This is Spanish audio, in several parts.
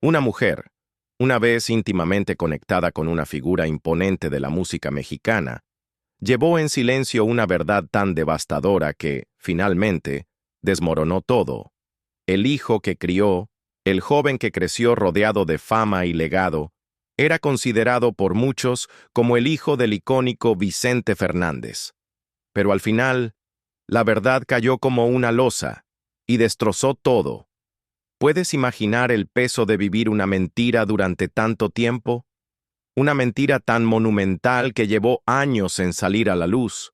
Una mujer, una vez íntimamente conectada con una figura imponente de la música mexicana, llevó en silencio una verdad tan devastadora que, finalmente, desmoronó todo. El hijo que crió, el joven que creció rodeado de fama y legado, era considerado por muchos como el hijo del icónico Vicente Fernández. Pero al final, la verdad cayó como una losa y destrozó todo. ¿Puedes imaginar el peso de vivir una mentira durante tanto tiempo? Una mentira tan monumental que llevó años en salir a la luz.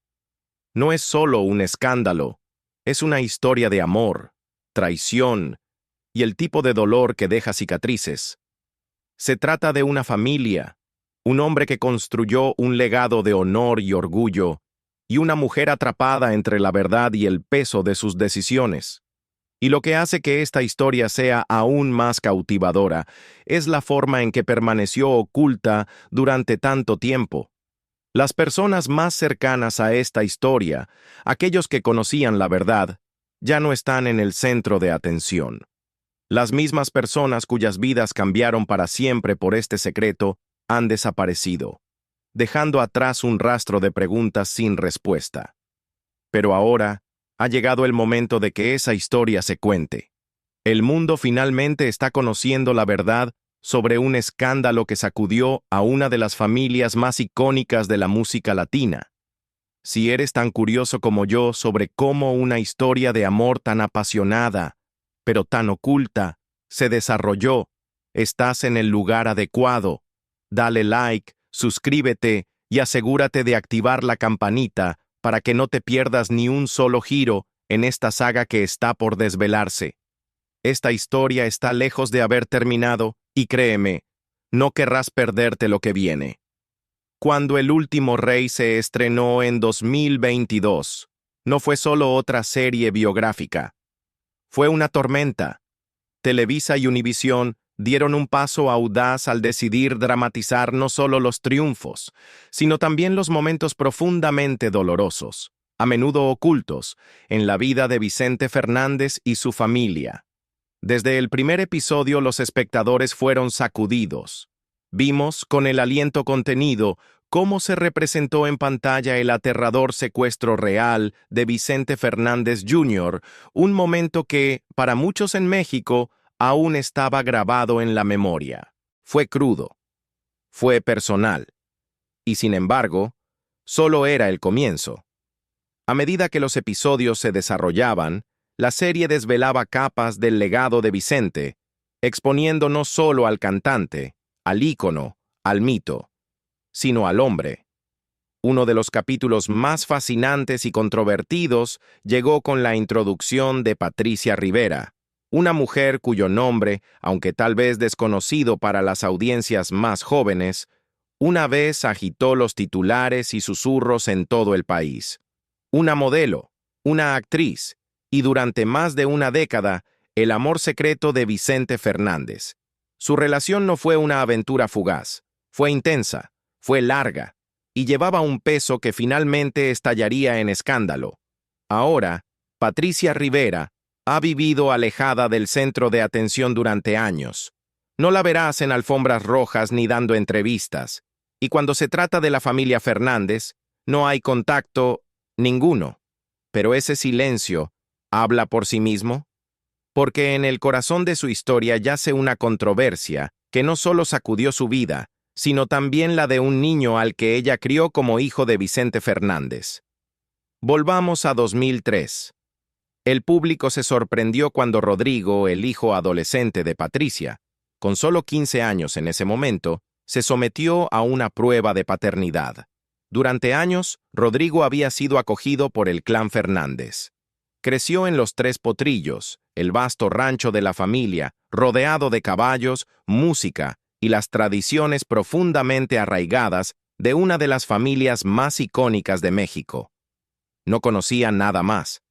No es solo un escándalo, es una historia de amor, traición y el tipo de dolor que deja cicatrices. Se trata de una familia, un hombre que construyó un legado de honor y orgullo, y una mujer atrapada entre la verdad y el peso de sus decisiones. Y lo que hace que esta historia sea aún más cautivadora es la forma en que permaneció oculta durante tanto tiempo. Las personas más cercanas a esta historia, aquellos que conocían la verdad, ya no están en el centro de atención. Las mismas personas cuyas vidas cambiaron para siempre por este secreto han desaparecido, dejando atrás un rastro de preguntas sin respuesta. Pero ahora ha llegado el momento de que esa historia se cuente. El mundo finalmente está conociendo la verdad sobre un escándalo que sacudió a una de las familias más icónicas de la música latina. Si eres tan curioso como yo sobre cómo una historia de amor tan apasionada, pero tan oculta, se desarrolló, estás en el lugar adecuado. Dale like, suscríbete y asegúrate de activar la campanita para que no te pierdas ni un solo giro en esta saga que está por desvelarse. Esta historia está lejos de haber terminado, y créeme, no querrás perderte lo que viene. Cuando El último rey se estrenó en 2022, no fue solo otra serie biográfica. Fue una tormenta. Televisa y Univisión dieron un paso audaz al decidir dramatizar no solo los triunfos, sino también los momentos profundamente dolorosos, a menudo ocultos, en la vida de Vicente Fernández y su familia. Desde el primer episodio los espectadores fueron sacudidos. Vimos, con el aliento contenido, cómo se representó en pantalla el aterrador secuestro real de Vicente Fernández Jr., un momento que, para muchos en México, aún estaba grabado en la memoria. Fue crudo, fue personal, y sin embargo, solo era el comienzo. A medida que los episodios se desarrollaban, la serie desvelaba capas del legado de Vicente, exponiendo no solo al cantante, al ícono, al mito, sino al hombre. Uno de los capítulos más fascinantes y controvertidos llegó con la introducción de Patricia Rivera, una mujer cuyo nombre, aunque tal vez desconocido para las audiencias más jóvenes, una vez agitó los titulares y susurros en todo el país. Una modelo, una actriz, y durante más de una década, el amor secreto de Vicente Fernández. Su relación no fue una aventura fugaz, fue intensa, fue larga, y llevaba un peso que finalmente estallaría en escándalo. Ahora, Patricia Rivera ha vivido alejada del centro de atención durante años. No la verás en alfombras rojas ni dando entrevistas, y cuando se trata de la familia Fernández, no hay contacto ninguno. Pero ese silencio habla por sí mismo, porque en el corazón de su historia yace una controversia que no solo sacudió su vida, sino también la de un niño al que ella crió como hijo de Vicente Fernández. Volvamos a 2003. El público se sorprendió cuando Rodrigo, el hijo adolescente de Patricia, con solo 15 años en ese momento, se sometió a una prueba de paternidad. Durante años, Rodrigo había sido acogido por el clan Fernández. Creció en Los Tres Potrillos, el vasto rancho de la familia, rodeado de caballos, música y las tradiciones profundamente arraigadas de una de las familias más icónicas de México. No conocía nada más.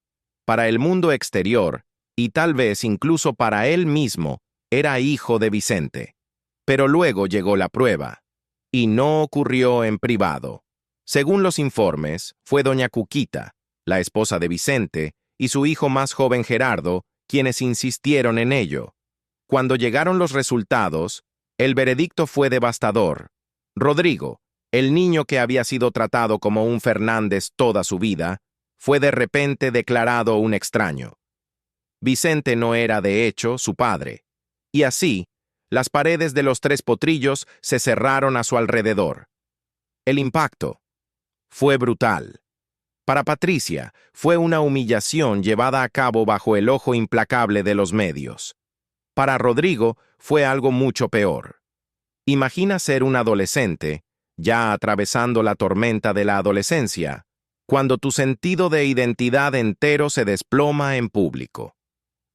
Para el mundo exterior, y tal vez incluso para él mismo, era hijo de Vicente. Pero luego llegó la prueba, y no ocurrió en privado. Según los informes, fue doña Cuquita, la esposa de Vicente, y su hijo más joven Gerardo, quienes insistieron en ello. Cuando llegaron los resultados, el veredicto fue devastador. Rodrigo, el niño que había sido tratado como un Fernández toda su vida, fue de repente declarado un extraño. Vicente no era, de hecho, su padre. Y así, las paredes de los Tres Potrillos se cerraron a su alrededor. El impacto fue brutal. Para Patricia, fue una humillación llevada a cabo bajo el ojo implacable de los medios. Para Rodrigo, fue algo mucho peor. Imagina ser un adolescente, ya atravesando la tormenta de la adolescencia, cuando tu sentido de identidad entero se desploma en público.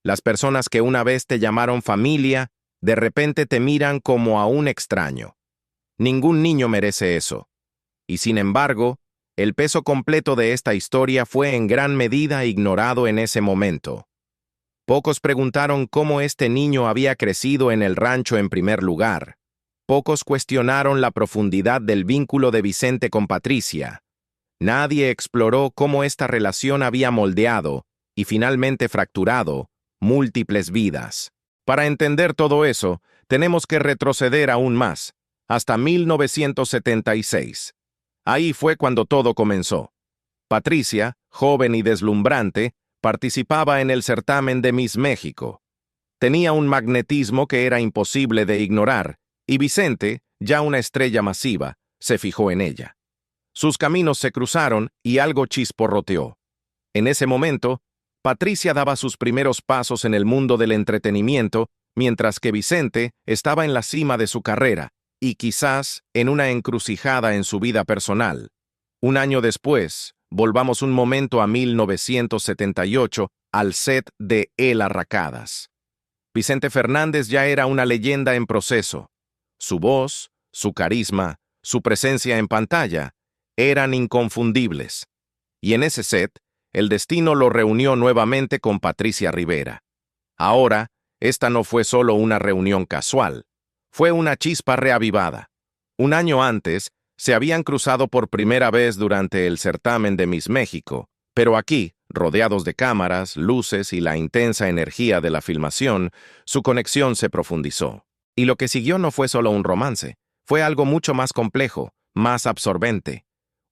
Las personas que una vez te llamaron familia, de repente te miran como a un extraño. Ningún niño merece eso. Y sin embargo, el peso completo de esta historia fue en gran medida ignorado en ese momento. Pocos preguntaron cómo este niño había crecido en el rancho en primer lugar. Pocos cuestionaron la profundidad del vínculo de Vicente con Patricia. Nadie exploró cómo esta relación había moldeado, y finalmente fracturado, múltiples vidas. Para entender todo eso, tenemos que retroceder aún más, hasta 1976. Ahí fue cuando todo comenzó. Patricia, joven y deslumbrante, participaba en el certamen de Miss México. Tenía un magnetismo que era imposible de ignorar, y Vicente, ya una estrella masiva, se fijó en ella. Sus caminos se cruzaron y algo chisporroteó. En ese momento, Patricia daba sus primeros pasos en el mundo del entretenimiento, mientras que Vicente estaba en la cima de su carrera, y quizás en una encrucijada en su vida personal. Un año después, volvamos un momento a 1978, al set de El Arracadas. Vicente Fernández ya era una leyenda en proceso. Su voz, su carisma, su presencia en pantalla, eran inconfundibles. Y en ese set, el destino lo reunió nuevamente con Patricia Rivera. Ahora, esta no fue solo una reunión casual, fue una chispa reavivada. Un año antes, se habían cruzado por primera vez durante el certamen de Miss México, pero aquí, rodeados de cámaras, luces y la intensa energía de la filmación, su conexión se profundizó. Y lo que siguió no fue solo un romance, fue algo mucho más complejo, más absorbente.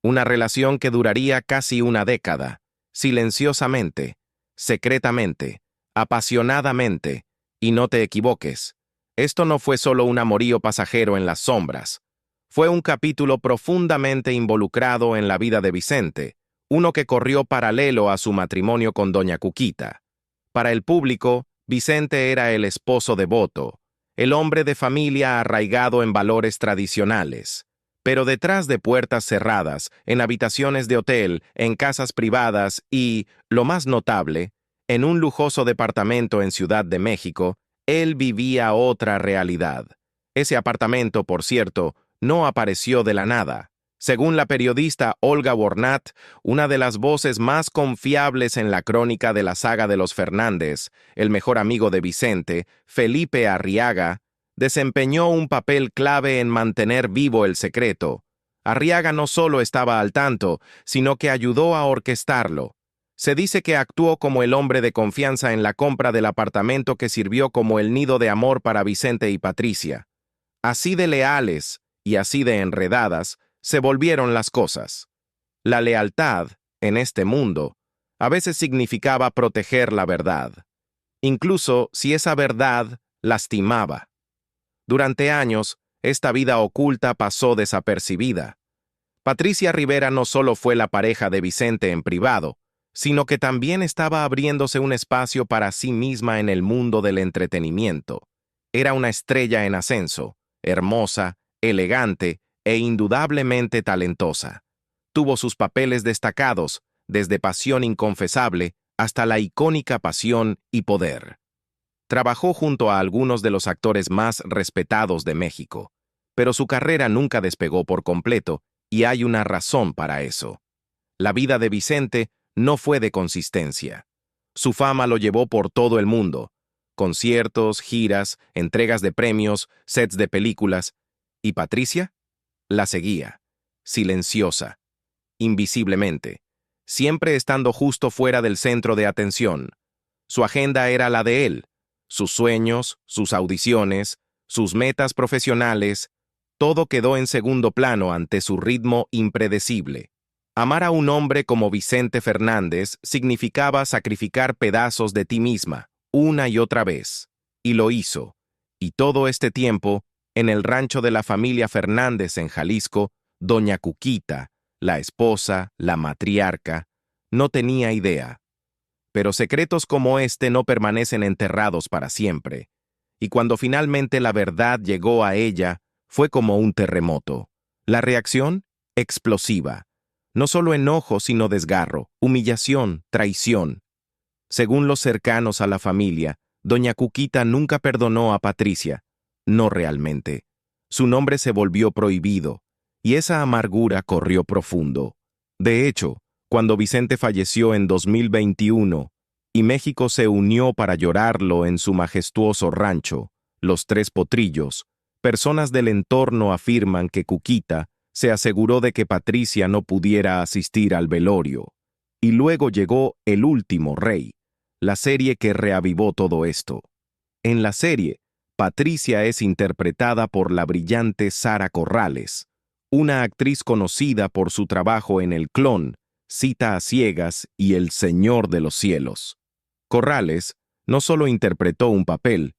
Una relación que duraría casi una década, silenciosamente, secretamente, apasionadamente, y no te equivoques. Esto no fue solo un amorío pasajero en las sombras. Fue un capítulo profundamente involucrado en la vida de Vicente, uno que corrió paralelo a su matrimonio con doña Cuquita. Para el público, Vicente era el esposo devoto, el hombre de familia arraigado en valores tradicionales. Pero detrás de puertas cerradas, en habitaciones de hotel, en casas privadas y, lo más notable, en un lujoso departamento en Ciudad de México, él vivía otra realidad. Ese apartamento, por cierto, no apareció de la nada. Según la periodista Olga Bornat, una de las voces más confiables en la crónica de la saga de los Fernández, el mejor amigo de Vicente, Felipe Arriaga, desempeñó un papel clave en mantener vivo el secreto. Arriaga no solo estaba al tanto, sino que ayudó a orquestarlo. Se dice que actuó como el hombre de confianza en la compra del apartamento que sirvió como el nido de amor para Vicente y Patricia. Así de leales y así de enredadas se volvieron las cosas. La lealtad, en este mundo, a veces significaba proteger la verdad, incluso si esa verdad lastimaba. Durante años, esta vida oculta pasó desapercibida. Patricia Rivera no solo fue la pareja de Vicente en privado, sino que también estaba abriéndose un espacio para sí misma en el mundo del entretenimiento. Era una estrella en ascenso, hermosa, elegante e indudablemente talentosa. Tuvo sus papeles destacados, desde Pasión Inconfesable hasta la icónica Pasión y Poder. Trabajó junto a algunos de los actores más respetados de México, pero su carrera nunca despegó por completo, y hay una razón para eso. La vida de Vicente no fue de consistencia. Su fama lo llevó por todo el mundo, conciertos, giras, entregas de premios, sets de películas, y Patricia la seguía, silenciosa, invisiblemente, siempre estando justo fuera del centro de atención. Su agenda era la de él, sus sueños, sus audiciones, sus metas profesionales, todo quedó en segundo plano ante su ritmo impredecible. Amar a un hombre como Vicente Fernández significaba sacrificar pedazos de ti misma, una y otra vez. Y lo hizo. Y todo este tiempo, en el rancho de la familia Fernández en Jalisco, doña Cuquita, la esposa, la matriarca, no tenía idea. Pero secretos como este no permanecen enterrados para siempre. Y cuando finalmente la verdad llegó a ella, fue como un terremoto. La reacción, explosiva. No solo enojo, sino desgarro, humillación, traición. Según los cercanos a la familia, doña Cuquita nunca perdonó a Patricia. No realmente. Su nombre se volvió prohibido, y esa amargura corrió profundo. De hecho, cuando Vicente falleció en 2021, y México se unió para llorarlo en su majestuoso rancho, Los Tres Potrillos, personas del entorno afirman que Cuquita se aseguró de que Patricia no pudiera asistir al velorio. Y luego llegó El Último Rey, la serie que reavivó todo esto. En la serie, Patricia es interpretada por la brillante Sara Corrales, una actriz conocida por su trabajo en El Clon, Cita a Ciegas y El Señor de los Cielos. Corrales no solo interpretó un papel,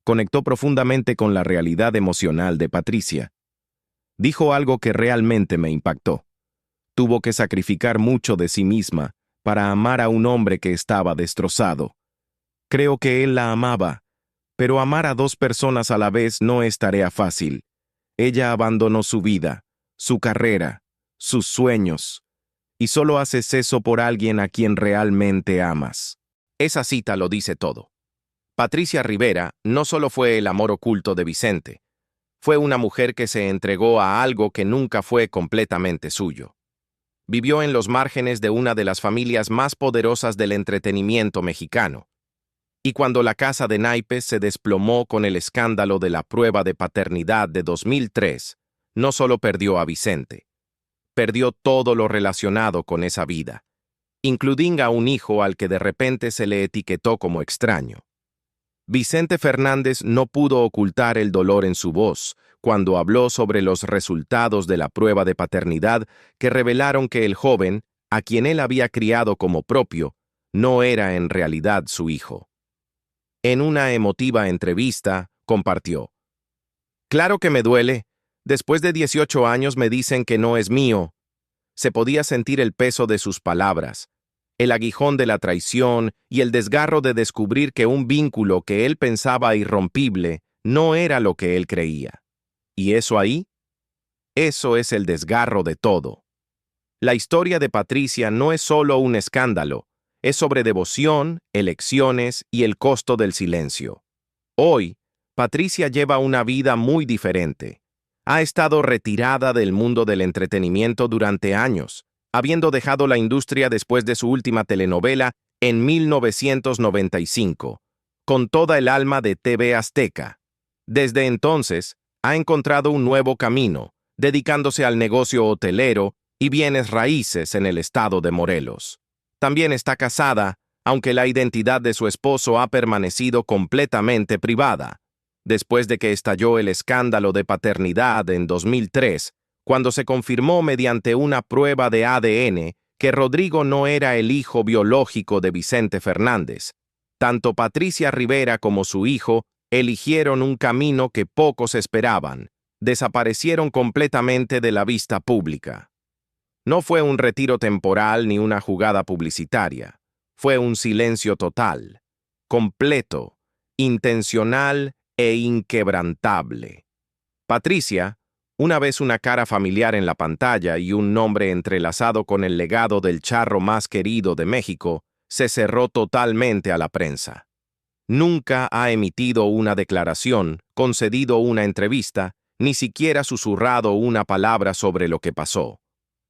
conectó profundamente con la realidad emocional de Patricia. Dijo algo que realmente me impactó. Tuvo que sacrificar mucho de sí misma para amar a un hombre que estaba destrozado. Creo que él la amaba, pero amar a dos personas a la vez no es tarea fácil. Ella abandonó su vida, su carrera, sus sueños, y solo haces eso por alguien a quien realmente amas. Esa cita lo dice todo. Patricia Rivera no solo fue el amor oculto de Vicente, fue una mujer que se entregó a algo que nunca fue completamente suyo. Vivió en los márgenes de una de las familias más poderosas del entretenimiento mexicano. Y cuando la casa de naipes se desplomó con el escándalo de la prueba de paternidad de 2003, no solo perdió a Vicente, perdió todo lo relacionado con esa vida, incluyendo a un hijo al que de repente se le etiquetó como extraño. Vicente Fernández no pudo ocultar el dolor en su voz cuando habló sobre los resultados de la prueba de paternidad que revelaron que el joven, a quien él había criado como propio, no era en realidad su hijo. En una emotiva entrevista, compartió: «Claro que me duele. Después de 18 años me dicen que no es mío». Se podía sentir el peso de sus palabras, el aguijón de la traición y el desgarro de descubrir que un vínculo que él pensaba irrompible no era lo que él creía. ¿Y eso ahí? Eso es el desgarro de todo. La historia de Patricia no es solo un escándalo, es sobre devoción, elecciones y el costo del silencio. Hoy, Patricia lleva una vida muy diferente. Ha estado retirada del mundo del entretenimiento durante años, habiendo dejado la industria después de su última telenovela en 1995, con toda el alma de TV Azteca. Desde entonces, ha encontrado un nuevo camino, dedicándose al negocio hotelero y bienes raíces en el estado de Morelos. También está casada, aunque la identidad de su esposo ha permanecido completamente privada. Después de que estalló el escándalo de paternidad en 2003, cuando se confirmó mediante una prueba de ADN que Rodrigo no era el hijo biológico de Vicente Fernández, tanto Patricia Rivera como su hijo eligieron un camino que pocos esperaban: desaparecieron completamente de la vista pública. No fue un retiro temporal ni una jugada publicitaria. Fue un silencio total, completo, intencional e inquebrantable. Patricia, una vez una cara familiar en la pantalla y un nombre entrelazado con el legado del charro más querido de México, se cerró totalmente a la prensa. Nunca ha emitido una declaración, concedido una entrevista, ni siquiera susurrado una palabra sobre lo que pasó.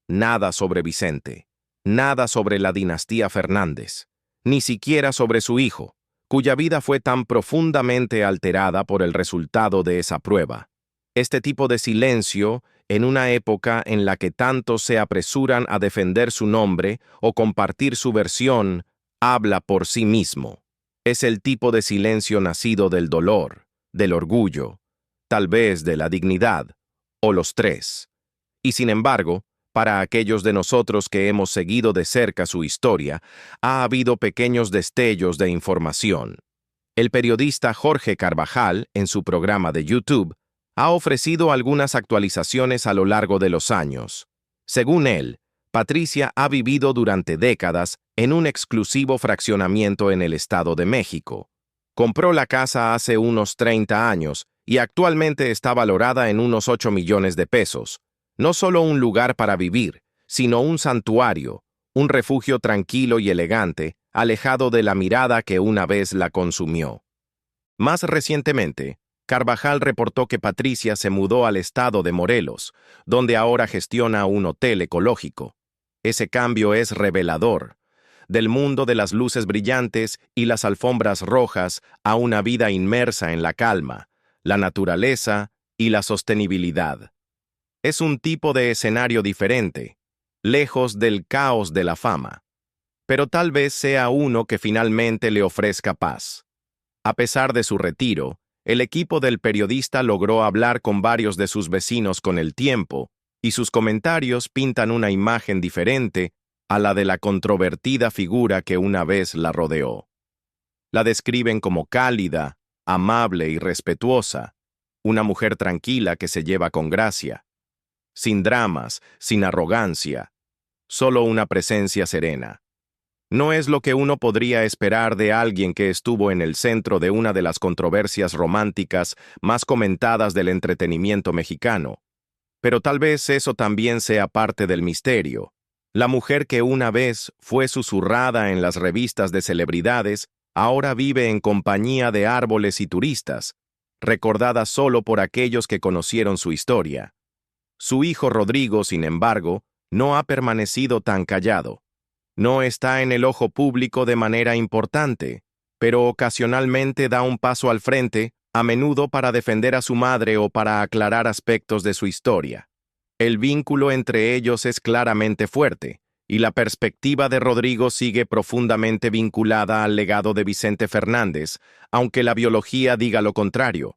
Nada sobre Vicente, nada sobre la dinastía Fernández, ni siquiera sobre su hijo, cuya vida fue tan profundamente alterada por el resultado de esa prueba. Este tipo de silencio, en una época en la que tantos se apresuran a defender su nombre o compartir su versión, habla por sí mismo. Es el tipo de silencio nacido del dolor, del orgullo, tal vez de la dignidad, o los tres. Y sin embargo, para aquellos de nosotros que hemos seguido de cerca su historia, ha habido pequeños destellos de información. El periodista Jorge Carvajal, en su programa de YouTube, ha ofrecido algunas actualizaciones a lo largo de los años. Según él, Patricia ha vivido durante décadas en un exclusivo fraccionamiento en el Estado de México. Compró la casa hace unos 30 años y actualmente está valorada en unos 8 millones de pesos. No solo un lugar para vivir, sino un santuario, un refugio tranquilo y elegante, alejado de la mirada que una vez la consumió. Más recientemente, Carvajal reportó que Patricia se mudó al estado de Morelos, donde ahora gestiona un hotel ecológico. Ese cambio es revelador. Del mundo de las luces brillantes y las alfombras rojas a una vida inmersa en la calma, la naturaleza y la sostenibilidad. Es un tipo de escenario diferente, lejos del caos de la fama. Pero tal vez sea uno que finalmente le ofrezca paz. A pesar de su retiro, el equipo del periodista logró hablar con varios de sus vecinos con el tiempo, y sus comentarios pintan una imagen diferente a la de la controvertida figura que una vez la rodeó. La describen como cálida, amable y respetuosa, una mujer tranquila que se lleva con gracia, sin dramas, sin arrogancia, solo una presencia serena. No es lo que uno podría esperar de alguien que estuvo en el centro de una de las controversias románticas más comentadas del entretenimiento mexicano. Pero tal vez eso también sea parte del misterio. La mujer que una vez fue susurrada en las revistas de celebridades, ahora vive en compañía de árboles y turistas, recordada solo por aquellos que conocieron su historia. Su hijo Rodrigo, sin embargo, no ha permanecido tan callado. No está en el ojo público de manera importante, pero ocasionalmente da un paso al frente, a menudo para defender a su madre o para aclarar aspectos de su historia. El vínculo entre ellos es claramente fuerte, y la perspectiva de Rodrigo sigue profundamente vinculada al legado de Vicente Fernández, aunque la biología diga lo contrario.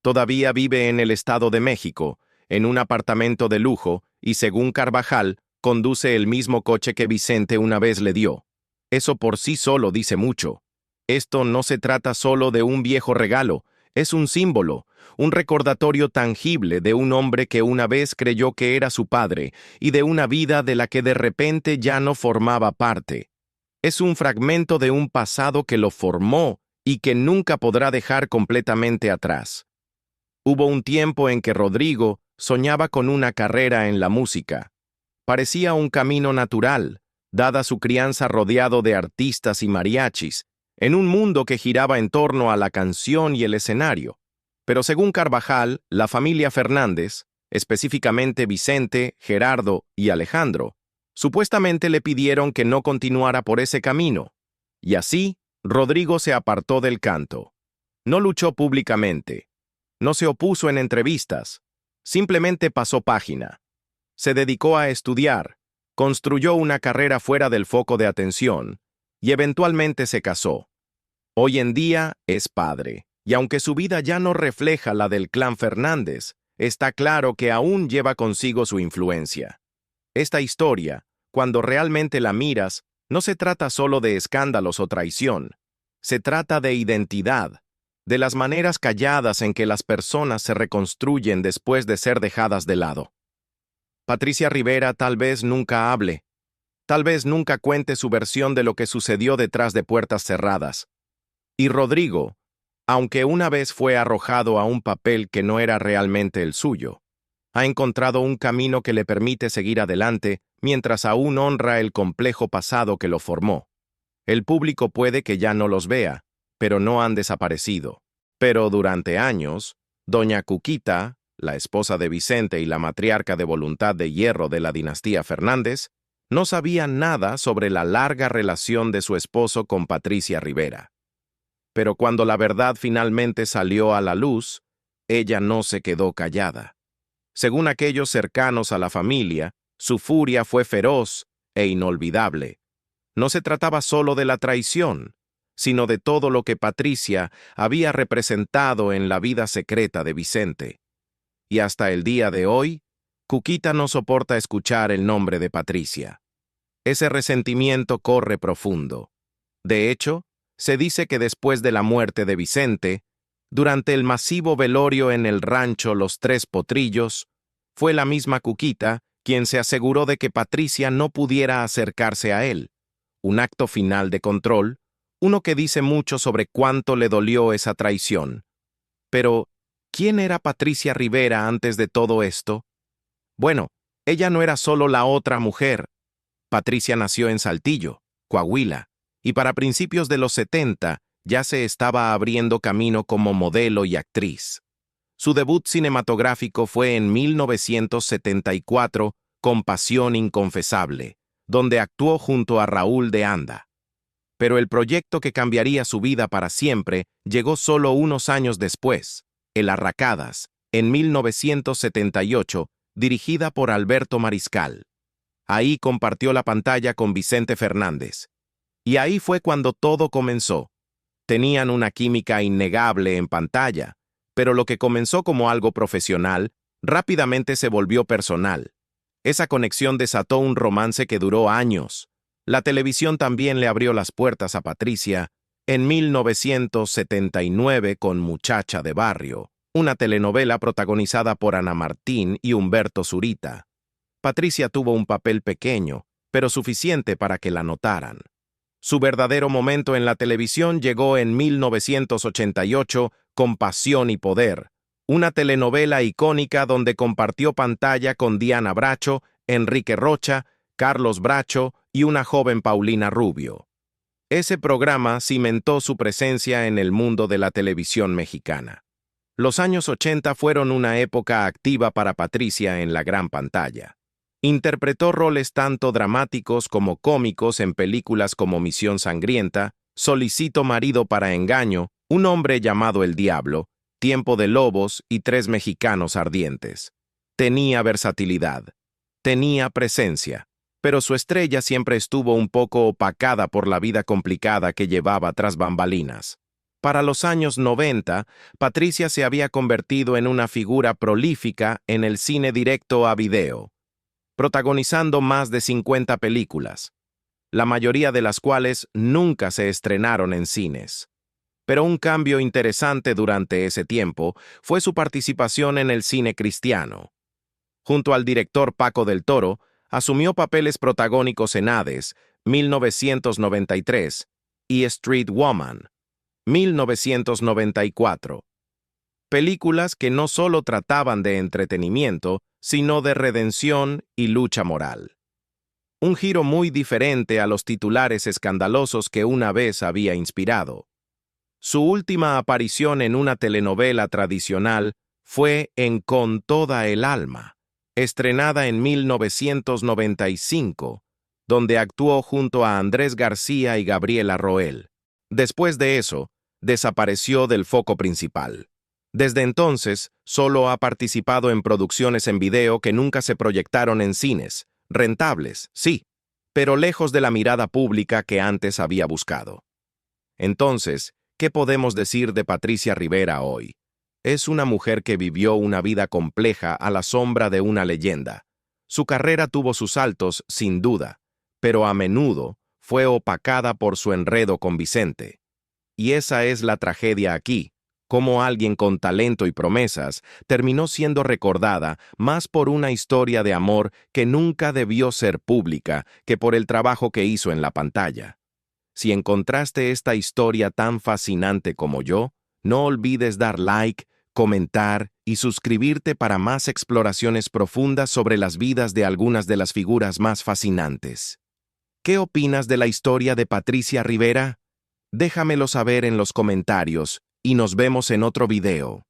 Todavía vive en el Estado de México, en un apartamento de lujo, y según Carvajal, conduce el mismo coche que Vicente una vez le dio. Eso por sí solo dice mucho. Esto no se trata solo de un viejo regalo, es un símbolo, un recordatorio tangible de un hombre que una vez creyó que era su padre y de una vida de la que de repente ya no formaba parte. Es un fragmento de un pasado que lo formó y que nunca podrá dejar completamente atrás. Hubo un tiempo en que Rodrigo soñaba con una carrera en la música. Parecía un camino natural, dada su crianza rodeado de artistas y mariachis, en un mundo que giraba en torno a la canción y el escenario. Pero según Carvajal, la familia Fernández, específicamente Vicente, Gerardo y Alejandro, supuestamente le pidieron que no continuara por ese camino. Y así, Rodrigo se apartó del canto. No luchó públicamente. No se opuso en entrevistas. Simplemente pasó página. Se dedicó a estudiar, construyó una carrera fuera del foco de atención y eventualmente se casó. Hoy en día es padre, y aunque su vida ya no refleja la del clan Fernández, está claro que aún lleva consigo su influencia. Esta historia, cuando realmente la miras, no se trata solo de escándalos o traición. Se trata de identidad, de las maneras calladas en que las personas se reconstruyen después de ser dejadas de lado. Patricia Rivera tal vez nunca hable, tal vez nunca cuente su versión de lo que sucedió detrás de puertas cerradas. Y Rodrigo, aunque una vez fue arrojado a un papel que no era realmente el suyo, ha encontrado un camino que le permite seguir adelante mientras aún honra el complejo pasado que lo formó. El público puede que ya no los vea, pero no han desaparecido. Pero durante años, doña Cuquita, la esposa de Vicente y la matriarca de Voluntad de Hierro de la dinastía Fernández, no sabía nada sobre la larga relación de su esposo con Patricia Rivera. Pero cuando la verdad finalmente salió a la luz, ella no se quedó callada. Según aquellos cercanos a la familia, su furia fue feroz e inolvidable. No se trataba solo de la traición, sino de todo lo que Patricia había representado en la vida secreta de Vicente. Y hasta el día de hoy, Cuquita no soporta escuchar el nombre de Patricia. Ese resentimiento corre profundo. De hecho, se dice que después de la muerte de Vicente, durante el masivo velorio en el rancho Los Tres Potrillos, fue la misma Cuquita quien se aseguró de que Patricia no pudiera acercarse a él. Un acto final de control, uno que dice mucho sobre cuánto le dolió esa traición. Pero, ¿quién era Patricia Rivera antes de todo esto? Bueno, ella no era solo la otra mujer. Patricia nació en Saltillo, Coahuila, y para principios de los 70 ya se estaba abriendo camino como modelo y actriz. Su debut cinematográfico fue en 1974 con Pasión Inconfesable, donde actuó junto a Raúl de Anda. Pero el proyecto que cambiaría su vida para siempre llegó solo unos años después, El Arracadas, en 1978, dirigida por Alberto Mariscal. Ahí compartió la pantalla con Vicente Fernández. Y ahí fue cuando todo comenzó. Tenían una química innegable en pantalla, pero lo que comenzó como algo profesional, rápidamente se volvió personal. Esa conexión desató un romance que duró años. La televisión también le abrió las puertas a Patricia en 1979 con Muchacha de Barrio, una telenovela protagonizada por Ana Martín y Humberto Zurita. Patricia tuvo un papel pequeño, pero suficiente para que la notaran. Su verdadero momento en la televisión llegó en 1988 con Pasión y Poder, una telenovela icónica donde compartió pantalla con Diana Bracho, Enrique Rocha, Carlos Bracho y una joven Paulina Rubio. Ese programa cimentó su presencia en el mundo de la televisión mexicana. Los años 80 fueron una época activa para Patricia en la gran pantalla. Interpretó roles tanto dramáticos como cómicos en películas como Misión Sangrienta, Solicito marido para engaño, Un hombre llamado el diablo, Tiempo de lobos y Tres mexicanos ardientes. Tenía versatilidad, tenía presencia, pero su estrella siempre estuvo un poco opacada por la vida complicada que llevaba tras bambalinas. Para los años 90, Patricia se había convertido en una figura prolífica en el cine directo a video, protagonizando más de 50 películas, la mayoría de las cuales nunca se estrenaron en cines. Pero un cambio interesante durante ese tiempo fue su participación en el cine cristiano. Junto al director Paco del Toro, asumió papeles protagónicos en Hades, 1993, y Street Woman, 1994. Películas que no solo trataban de entretenimiento, sino de redención y lucha moral. Un giro muy diferente a los titulares escandalosos que una vez había inspirado. Su última aparición en una telenovela tradicional fue en Con toda el alma, estrenada en 1995, donde actuó junto a Andrés García y Gabriela Roel. Después de eso, desapareció del foco principal. Desde entonces, solo ha participado en producciones en video que nunca se proyectaron en cines, rentables, sí, pero lejos de la mirada pública que antes había buscado. Entonces, ¿qué podemos decir de Patricia Rivera hoy? Es una mujer que vivió una vida compleja a la sombra de una leyenda. Su carrera tuvo sus altos, sin duda, pero a menudo fue opacada por su enredo con Vicente. Y esa es la tragedia aquí. Cómo alguien con talento y promesas terminó siendo recordada más por una historia de amor que nunca debió ser pública que por el trabajo que hizo en la pantalla. Si encontraste esta historia tan fascinante como yo, no olvides dar like, comentar y suscribirte para más exploraciones profundas sobre las vidas de algunas de las figuras más fascinantes. ¿Qué opinas de la historia de Patricia Rivera? Déjamelo saber en los comentarios y nos vemos en otro video.